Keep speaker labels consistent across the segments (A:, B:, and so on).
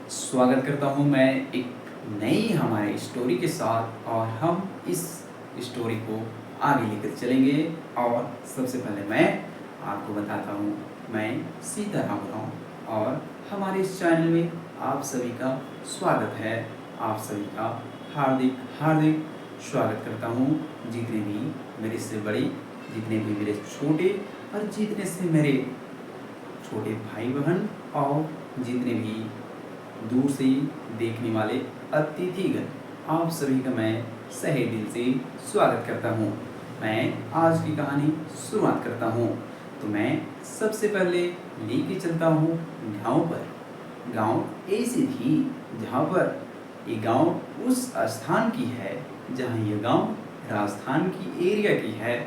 A: स्वागत करता हूँ मैं एक नई हमारे स्टोरी के साथ और हम इस स्टोरी को आगे लेकर चलेंगे। और सबसे पहले मैं आपको बताता हूँ, मैं सीताराम राव और हमारे इस चैनल में आप सभी का स्वागत है। आप सभी का हार्दिक हार्दिक स्वागत करता हूँ। जितने भी मेरे से बड़े, जितने भी मेरे छोटे और जितने से मेरे छोटे भाई बहन और जितने भी दूर से देखने वाले अतिथिगण, आप सभी का मैं सहे दिल से स्वागत करता हूँ। मैं आज की कहानी शुरुआत करता हूँ। तो मैं सबसे पहले लेके चलता हूँ गांव पर। गांव ऐसी थी जहाँ पर ये गांव उस स्थान की है जहाँ ये गांव राजस्थान की एरिया की है।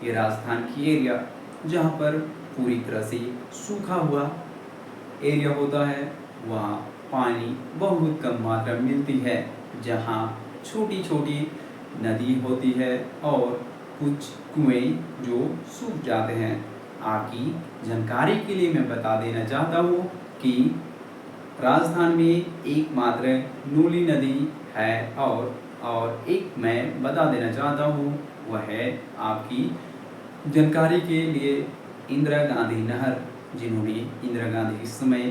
A: ये राजस्थान की एरिया जहाँ पर पूरी तरह से सूखा हुआ एरिया होता है, वहाँ पानी बहुत कम मात्रा में मिलती है, जहाँ छोटी छोटी नदी होती है और कुछ कुएं जो सूख जाते हैं। आपकी जानकारी के लिए मैं बता देना चाहता हूँ कि राजस्थान में एकमात्र नूली नदी है और एक मैं बता देना चाहता हूँ, वह है आपकी जानकारी के लिए इंदिरा गांधी नहर, जिन्होंने इंदिरा गांधी इस समय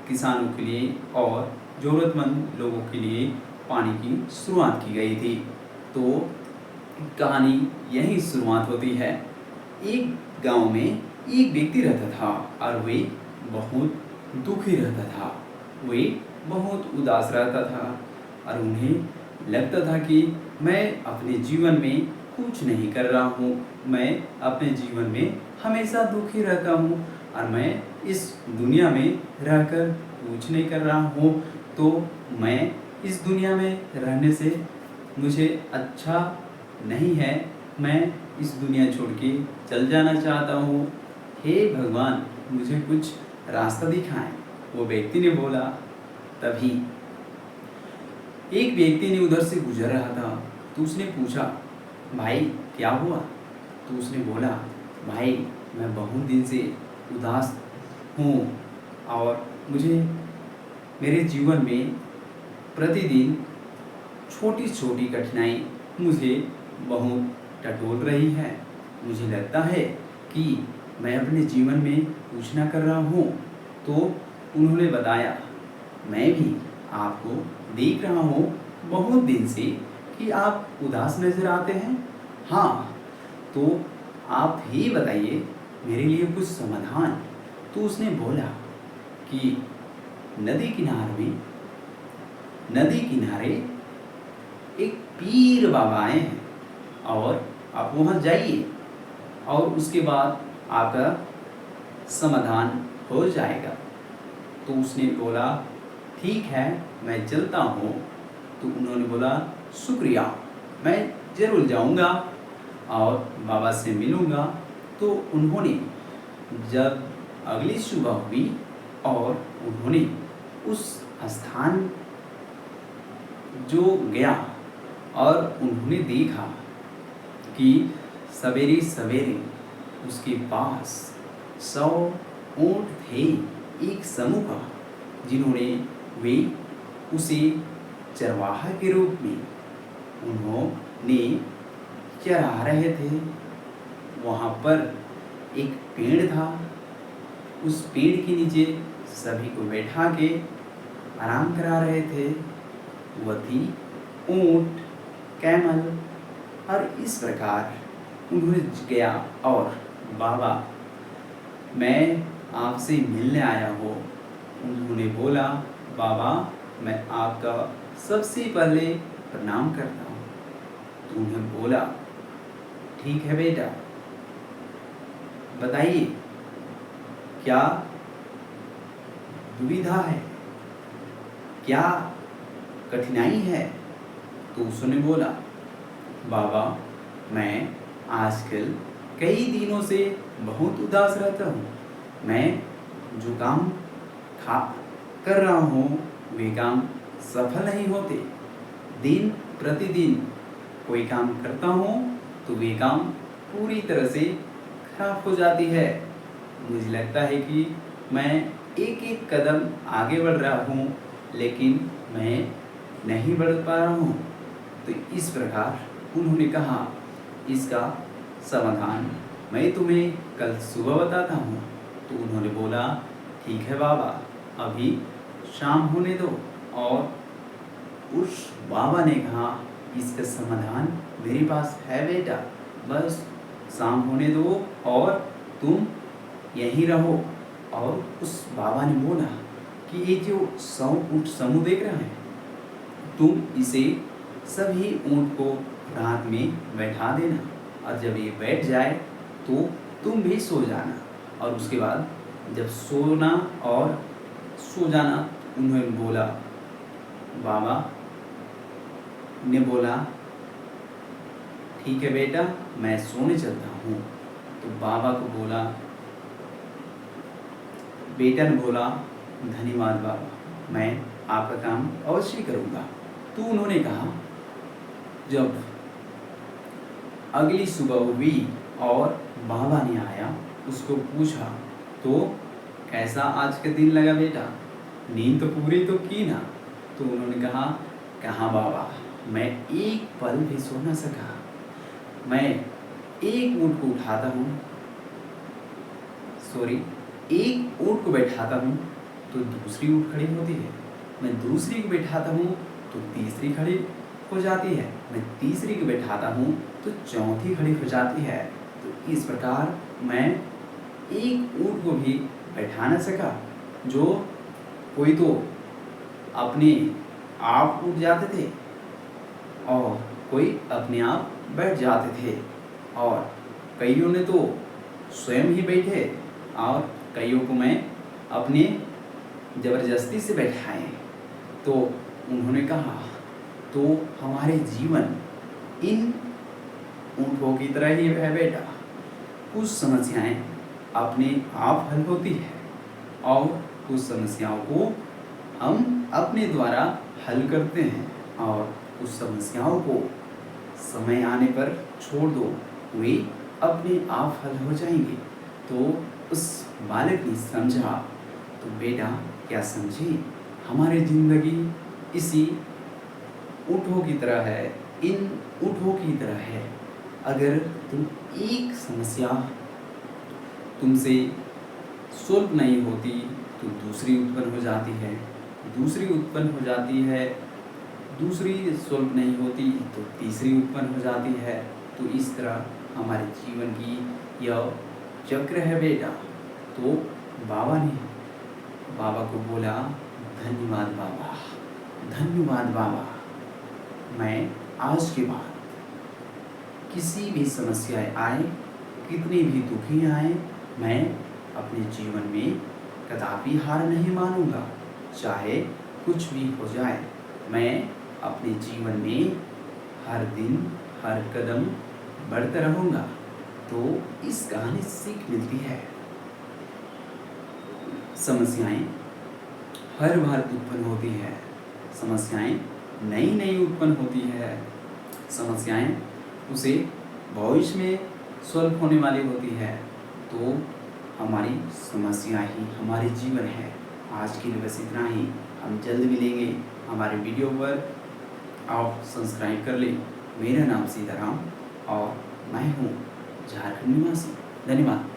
A: किसानों के लिए और ज़रूरतमंद लोगों के लिए पानी की शुरुआत की गई थी। तो कहानी यही शुरुआत होती है। एक गांव में एक व्यक्ति रहता था और वे बहुत दुखी रहता था। वे बहुत उदास रहता था और उन्हें लगता था कि मैं अपने जीवन में कुछ नहीं कर रहा हूँ, मैं अपने जीवन में हमेशा दुखी रहता हूँ और मैं इस दुनिया में रहकर कुछ नहीं कर रहा हूँ। तो मैं इस दुनिया में रहने से मुझे अच्छा नहीं है, मैं इस दुनिया छोड़ के चल जाना चाहता हूँ। हे भगवान, मुझे कुछ रास्ता दिखाएं, वो व्यक्ति ने बोला। तभी एक व्यक्ति ने उधर से गुजर रहा था, तो उसने पूछा, भाई क्या हुआ? तो उसने बोला, भाई मैं बहुत दिन से उदास हूँ और मुझे मेरे जीवन में प्रतिदिन छोटी छोटी कठिनाई मुझे बहुत टटोल रही है। मुझे लगता है कि मैं अपने जीवन में कुछ ना कर रहा हूँ। तो उन्होंने बताया, मैं भी आपको देख रहा हूँ बहुत दिन से कि आप उदास नज़र आते हैं। हाँ, तो आप ही बताइए मेरे लिए कुछ समाधान। तो उसने बोला कि नदी किनारे एक पीर बाबा आए हैं और आप वहाँ जाइए और उसके बाद आपका समाधान हो जाएगा। तो उसने बोला, ठीक है मैं चलता हूँ। तो उन्होंने बोला, शुक्रिया, मैं ज़रूर जाऊँगा और बाबा से मिलूँगा। तो उन्होंने जब अगली सुबह हुई और उन्होंने उस स्थान जो गया और उन्होंने देखा कि सवेरे सवेरे उसके पास 100 ऊँट थे, एक समूह का, जिन्होंने वे उसे चरवाहा के रूप में उन्होंने चरा रहे थे। वहाँ पर एक पेड़ था, उस पेड़ के नीचे सभी को बैठा के आराम करा रहे थे। वह थी ऊँट, कैमल। और इस प्रकार उन्होंने गया और बाबा मैं आपसे मिलने आया हूँ। उन्होंने बोला, बाबा मैं आपका सबसे पहले प्रणाम करता हूँ। तो उन्हें बोला, ठीक है बेटा, बताइए क्या दुविधा है, क्या कठिनाई है? तो उसने बोला, बाबा मैं आजकल कई दिनों से बहुत उदास रहता हूँ। मैं जो काम कर रहा हूँ वे काम सफल नहीं होते। दिन प्रतिदिन कोई काम करता हूँ तो वे काम पूरी तरह से खराब हो जाती है। मुझे लगता है कि मैं एक एक कदम आगे बढ़ रहा हूँ, लेकिन मैं नहीं बढ़ पा रहा हूँ। तो इस प्रकार उन्होंने कहा, इसका समाधान मैं तुम्हें कल सुबह बताता हूँ। तो उन्होंने बोला, ठीक है बाबा, अभी शाम होने दो। और उस बाबा ने कहा, इसका समाधान मेरे पास है बेटा, बस शाम होने दो और तुम यहीं रहो। और उस बाबा ने बोला कि ये जो ऊँट समूह देख रहा है, तुम इसे सभी ऊँट को रात में बैठा देना, और जब ये बैठ जाए तो तुम भी सो जाना। और उसके बाद जब सो जाना, उन्होंने बोला, बाबा ने बोला, ठीक है बेटा, मैं सोने चलता हूँ। तो बाबा को बोला, बेटा ने बोला, धन्यवाद बाबा, मैं आपका काम अवश्य करूँगा। तो उन्होंने कहा, जब अगली सुबह हुई और बाबा ने आया, उसको पूछा, तो कैसा आज का दिन लगा बेटा, नींद तो पूरी तो की ना? तो उन्होंने कहा, कहाँ बाबा, मैं एक पल भी सो न सका। मैं एक ऊँट को उठाता हूँ, एक ऊँट को बैठाता हूँ तो दूसरी ऊँट खड़ी होती है, मैं दूसरी को बैठाता हूँ तो तीसरी खड़ी हो जाती है, मैं तीसरी को बैठाता हूँ तो चौथी खड़ी हो जाती है। तो इस प्रकार मैं एक ऊँट को भी बैठा न सका। जो कोई तो अपने आप उठ जाते थे और कोई अपने आप बैठ जाते थे, और कईयों ने तो स्वयं ही बैठे और कईयों को मैं अपने ज़बरदस्ती से बैठाए। तो उन्होंने कहा, तो हमारे जीवन इन ऊँटों की तरह ही है बेटा, कुछ समस्याएं अपने आप हल होती है और कुछ समस्याओं को हम अपने द्वारा हल करते हैं, और कुछ समस्याओं को समय आने पर छोड़ दो, वे अपने आप हल हो जाएंगे। तो उस बालक ने समझा। तो बेटा क्या समझी, हमारी जिंदगी इसी ऊँटों की तरह है, इन ऊँटों की तरह है। अगर तुम एक समस्या तुमसे सुलभ नहीं होती तो दूसरी उत्पन्न हो जाती है, दूसरी उत्पन्न हो जाती है, दूसरी सुलभ नहीं होती तो तीसरी उत्पन्न हो जाती है। तो इस तरह हमारे जीवन की यह चक्र है बेटा। तो बाबा को बोला, धन्यवाद बाबा, धन्यवाद बाबा, मैं आज के बाद किसी भी समस्या आए, कितनी भी दुखी आए, मैं अपने जीवन में कदापि हार नहीं मानूंगा। चाहे कुछ भी हो जाए, मैं अपने जीवन में हर दिन हर कदम बढ़ता रहूँगा। तो इस कहानी से सीख मिलती है, समस्याएं हर बार उत्पन्न होती है, समस्याएं नई नई उत्पन्न होती है, समस्याएं उसे भविष्य में सॉल्व होने वाली होती है। तो हमारी समस्या ही हमारे जीवन है। आज के लिए बस इतना ही, हम जल्द मिलेंगे हमारे वीडियो पर। आप सब्सक्राइब कर लें। मेरा नाम सीताराम और मैं हूँ झारखंड निवासी। धन्यवाद।